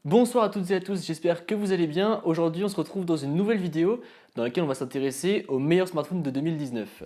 Bonsoir à toutes et à tous, j'espère que vous allez bien. Aujourd'hui, on se retrouve dans une nouvelle vidéo dans laquelle on va s'intéresser aux meilleurs smartphones de 2019.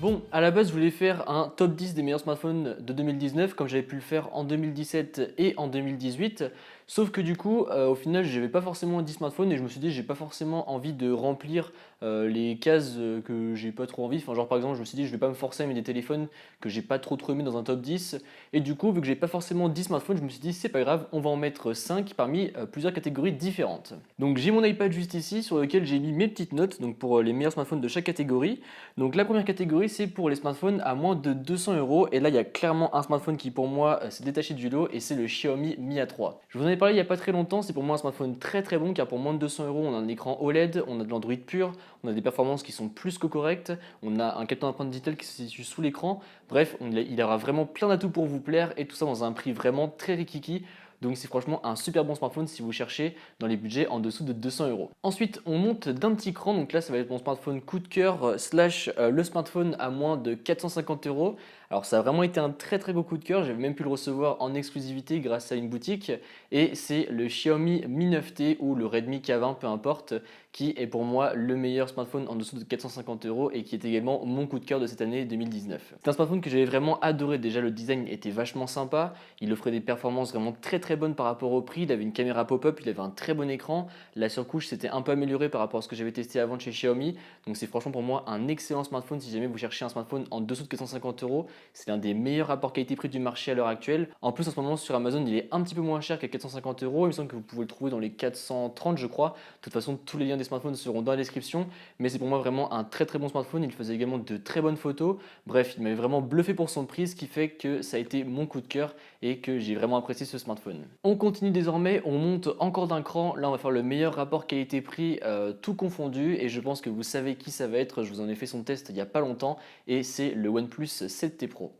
Bon, à la base, je voulais faire un top 10 des meilleurs smartphones de 2019, comme j'avais pu le faire en 2017 et en 2018. Sauf que du coup, au final, j'avais pas forcément 10 smartphones et je me suis dit, j'ai pas forcément envie de remplir les cases que j'ai pas trop envie. Enfin, genre par exemple, je me suis dit, je vais pas me forcer à mettre des téléphones que j'ai pas trop aimé dans un top 10. Et du coup, vu que j'ai pas forcément 10 smartphones, je me suis dit, c'est pas grave, on va en mettre 5 parmi plusieurs catégories différentes. Donc j'ai mon iPad juste ici sur lequel j'ai mis mes petites notes donc pour les meilleurs smartphones de chaque catégorie. Donc la première catégorie, c'est pour les smartphones à moins de 200 euros. Et là, il y a clairement un smartphone qui pour moi s'est détaché du lot et c'est le Xiaomi Mi A3. Je vous en ai parlé il n'y a pas très longtemps, c'est pour moi un smartphone très bon car pour moins de 200 euros, on a un écran OLED, on a de l'Android pur, on a des performances qui sont plus que correctes, on a un capteur d'empreinte digitale qui se situe sous l'écran. Bref, il aura vraiment plein d'atouts pour vous plaire et tout ça dans un prix vraiment très rikiki. Donc c'est franchement un super bon smartphone si vous cherchez dans les budgets en dessous de 200 euros. Ensuite, on monte d'un petit cran. Donc là, ça va être mon smartphone coup de cœur slash le smartphone à moins de 450 euros. Alors ça a vraiment été un très beau coup de cœur. J'avais même pu le recevoir en exclusivité grâce à une boutique. Et c'est le Xiaomi Mi 9T ou le Redmi K20, peu importe, qui est pour moi le meilleur smartphone en dessous de 450 euros et qui est également mon coup de cœur de cette année 2019. C'est un smartphone que j'avais vraiment adoré. Déjà, le design était vachement sympa. Il offrait des performances vraiment très bonnes par rapport au prix. Il avait une caméra pop-up, il avait un très bon écran. La surcouche s'était un peu améliorée par rapport à ce que j'avais testé avant de chez Xiaomi. Donc c'est franchement pour moi un excellent smartphone si jamais vous cherchez un smartphone en dessous de 450 euros. C'est l'un des meilleurs rapports qualité-prix du marché à l'heure actuelle. En plus, en ce moment sur Amazon, il est un petit peu moins cher qu'à 450 euros. Il me semble que vous pouvez le trouver dans les 430, je crois. De toute façon, tous les liens des smartphones seront dans la description. Mais c'est pour moi vraiment un très bon smartphone. Il faisait également de très bonnes photos. Bref, il m'avait vraiment bluffé pour son prix, ce qui fait que ça a été mon coup de cœur et que j'ai vraiment apprécié ce smartphone. On continue désormais, on monte encore d'un cran. Là, on va faire le meilleur rapport qualité-prix, tout confondu. Et je pense que vous savez qui ça va être. Je vous en ai fait son test il n'y a pas longtemps. Et c'est le OnePlus 7T Pro.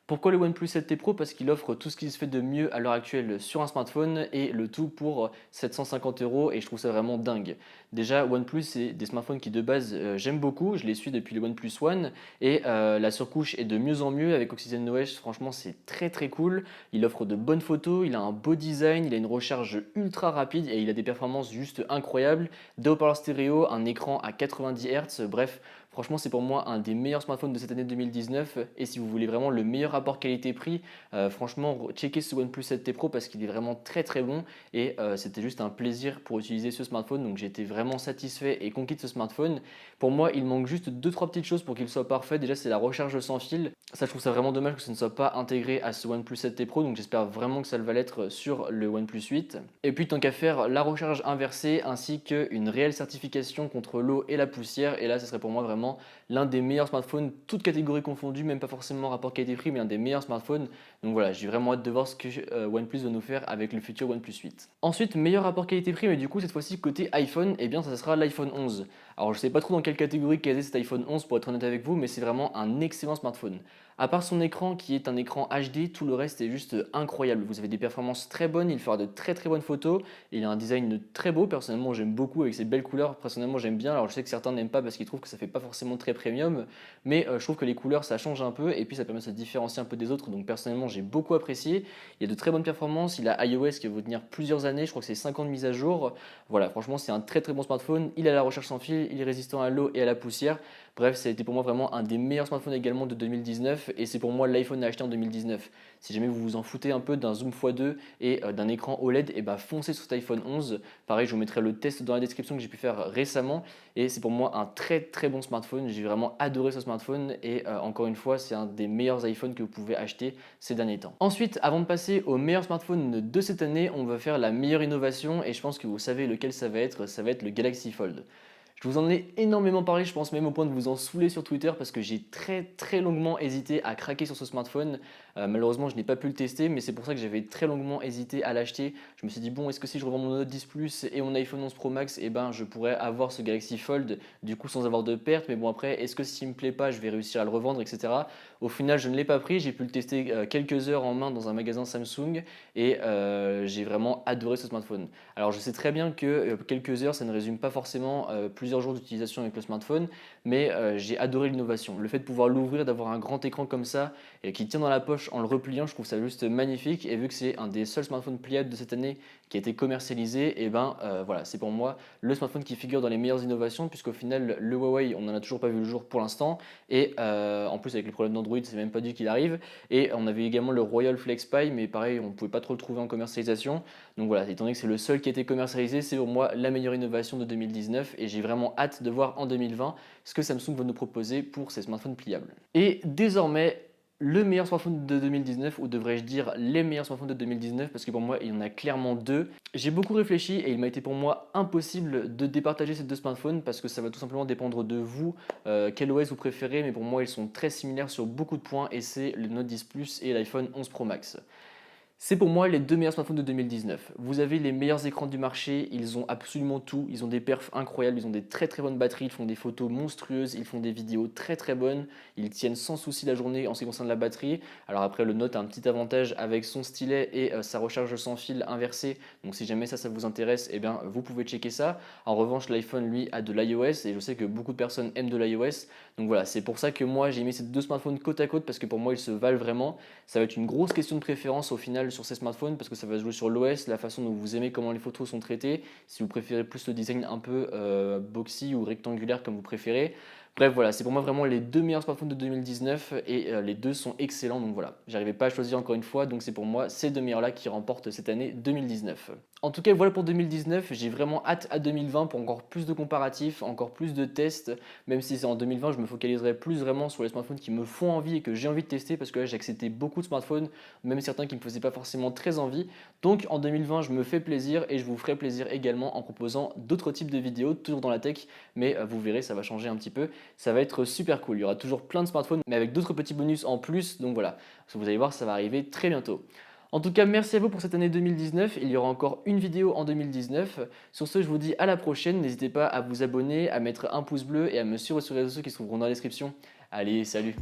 Pourquoi le OnePlus 7T Pro? Parce qu'il offre tout ce qui se fait de mieux à l'heure actuelle sur un smartphone et le tout pour 750 euros et je trouve ça vraiment dingue. Déjà, OnePlus, c'est des smartphones qui de base j'aime beaucoup, je les suis depuis le OnePlus One et la surcouche est de mieux en mieux avec OxygenOS, franchement c'est très cool. Il offre de bonnes photos, il a un beau design, il a une recharge ultra rapide et il a des performances juste incroyables. Des haut-parleurs stéréo, un écran à 90 Hz, bref, franchement, c'est pour moi un des meilleurs smartphones de cette année 2019. Et si vous voulez vraiment le meilleur rapport qualité-prix, franchement, checkez ce OnePlus 7T Pro parce qu'il est vraiment très bon. Et c'était juste un plaisir pour utiliser ce smartphone. Donc j'étais vraiment satisfait et conquis de ce smartphone. Pour moi, il manque juste 2-3 petites choses pour qu'il soit parfait. Déjà, c'est la recharge sans fil. Ça, je trouve ça vraiment dommage que ça ne soit pas intégré à ce OnePlus 7T Pro. Donc j'espère vraiment que ça va l'être sur le OnePlus 8. Et puis, tant qu'à faire, la recharge inversée ainsi qu'une réelle certification contre l'eau et la poussière. Et là, ce serait pour moi vraiment l'un des meilleurs smartphones, toutes catégories confondues, même pas forcément rapport qualité-prix, mais un des meilleurs smartphones. Donc voilà, j'ai vraiment hâte de voir ce que OnePlus va nous faire avec le futur OnePlus 8. Ensuite, meilleur rapport qualité-prix, mais du coup, cette fois-ci, côté iPhone, eh bien, ça sera l'iPhone 11. Alors, je sais pas trop dans quelle catégorie caser cet iPhone 11 pour être honnête avec vous, mais c'est vraiment un excellent smartphone. À part son écran qui est un écran HD, tout le reste est juste incroyable. Vous avez des performances très bonnes, il fera de très bonnes photos, et il a un design très beau. Personnellement, j'aime beaucoup avec ses belles couleurs. Personnellement, j'aime bien. Alors, je sais que certains n'aiment pas parce qu'ils trouvent que ça fait pas forcément très premium, mais je trouve que les couleurs ça change un peu et puis ça permet de se différencier un peu des autres. Donc, personnellement, j'ai beaucoup apprécié. Il y a de très bonnes performances. Il a iOS qui va vous tenir plusieurs années. Je crois que c'est 5 ans de mise à jour. Voilà, franchement, c'est un très bon smartphone. Il a la recharge sans fil, il est résistant à l'eau et à la poussière. Bref, ça a été pour moi vraiment un des meilleurs smartphones également de 2019 et c'est pour moi l'iPhone à acheter en 2019. Si jamais vous vous en foutez un peu d'un zoom x2 et d'un écran OLED, et bah foncez sur cet iPhone 11. Pareil, je vous mettrai le test dans la description que j'ai pu faire récemment et c'est pour moi un très bon smartphone. J'ai vraiment adoré ce smartphone et encore une fois, c'est un des meilleurs iPhones que vous pouvez acheter ces derniers temps. Ensuite, avant de passer au meilleur smartphone de cette année, on va faire la meilleure innovation et je pense que vous savez lequel ça va être le Galaxy Fold. Je vous en ai énormément parlé, je pense même au point de vous en saouler sur Twitter parce que j'ai très longuement hésité à craquer sur ce smartphone. Malheureusement, je n'ai pas pu le tester, mais c'est pour ça que j'avais très longuement hésité à l'acheter. Je me suis dit, bon, est-ce que si je revends mon Note 10 Plus et mon iPhone 11 Pro Max, eh ben, je pourrais avoir ce Galaxy Fold du coup sans avoir de perte. Mais bon, après, est-ce que s'il me plaît pas, je vais réussir à le revendre, etc. Au final, je ne l'ai pas pris. J'ai pu le tester quelques heures en main dans un magasin Samsung et j'ai vraiment adoré ce smartphone. Alors, je sais très bien que quelques heures, ça ne résume pas forcément plusieurs jours d'utilisation avec le smartphone, mais j'ai adoré l'innovation. Le fait de pouvoir l'ouvrir, d'avoir un grand écran comme ça et qui tient dans la poche manche en le repliant, je trouve ça juste magnifique. Et vu que c'est un des seuls smartphones pliables de cette année qui a été commercialisé, et ben voilà, c'est pour moi le smartphone qui figure dans les meilleures innovations, puisqu'au final, le Huawei, on n'en a toujours pas vu le jour pour l'instant. Et en plus, avec les problèmes d'Android, c'est même pas dit qu'il arrive. Et on avait également le Royal Flex Pi, mais pareil, on ne pouvait pas trop le trouver en commercialisation. Donc voilà, étant donné que c'est le seul qui a été commercialisé, c'est pour moi la meilleure innovation de 2019 et j'ai vraiment hâte de voir en 2020 ce que Samsung va nous proposer pour ces smartphones pliables. Et désormais, le meilleur smartphone de 2019, ou devrais-je dire les meilleurs smartphones de 2019, parce que pour moi il y en a clairement deux. J'ai beaucoup réfléchi et il m'a été pour moi impossible de départager ces deux smartphones parce que ça va tout simplement dépendre de vous, quel OS vous préférez, mais pour moi ils sont très similaires sur beaucoup de points et c'est le Note 10 Plus et l'iPhone 11 Pro Max. C'est pour moi les deux meilleurs smartphones de 2019. Vous avez les meilleurs écrans du marché, ils ont absolument tout, ils ont des perfs incroyables, ils ont des très très bonnes batteries, ils font des photos monstrueuses, ils font des vidéos très très bonnes, ils tiennent sans souci la journée en ce qui concerne la batterie. Alors après le Note a un petit avantage avec son stylet et sa recharge sans fil inversée, donc si jamais ça vous intéresse, eh bien vous pouvez checker ça. En revanche l'iPhone lui a de l'iOS et je sais que beaucoup de personnes aiment de l'iOS, donc voilà, c'est pour ça que moi j'ai mis ces deux smartphones côte à côte parce que pour moi ils se valent vraiment. Ça va être une grosse question de préférence au final sur ces smartphones parce que ça va jouer sur l'OS, la façon dont vous aimez comment les photos sont traitées, si vous préférez plus le design un peu boxy ou rectangulaire comme vous préférez. Bref, voilà, c'est pour moi vraiment les deux meilleurs smartphones de 2019 et les deux sont excellents. Donc voilà, j'arrivais pas à choisir encore une fois, donc c'est pour moi ces deux meilleurs là qui remportent cette année 2019. En tout cas, voilà pour 2019. J'ai vraiment hâte à 2020 pour encore plus de comparatifs, encore plus de tests. Même si c'est en 2020, je me focaliserai plus vraiment sur les smartphones qui me font envie et que j'ai envie de tester parce que là, j'ai accepté beaucoup de smartphones, même certains qui ne me faisaient pas forcément très envie. Donc en 2020, je me fais plaisir et je vous ferai plaisir également en proposant d'autres types de vidéos, toujours dans la tech, mais vous verrez, ça va changer un petit peu. Ça va être super cool. Il y aura toujours plein de smartphones, mais avec d'autres petits bonus en plus. Donc voilà, vous allez voir, ça va arriver très bientôt. En tout cas, merci à vous pour cette année 2019. Il y aura encore une vidéo en 2019. Sur ce, je vous dis à la prochaine. N'hésitez pas à vous abonner, à mettre un pouce bleu et à me suivre sur les réseaux sociaux qui se trouveront dans la description. Allez, salut!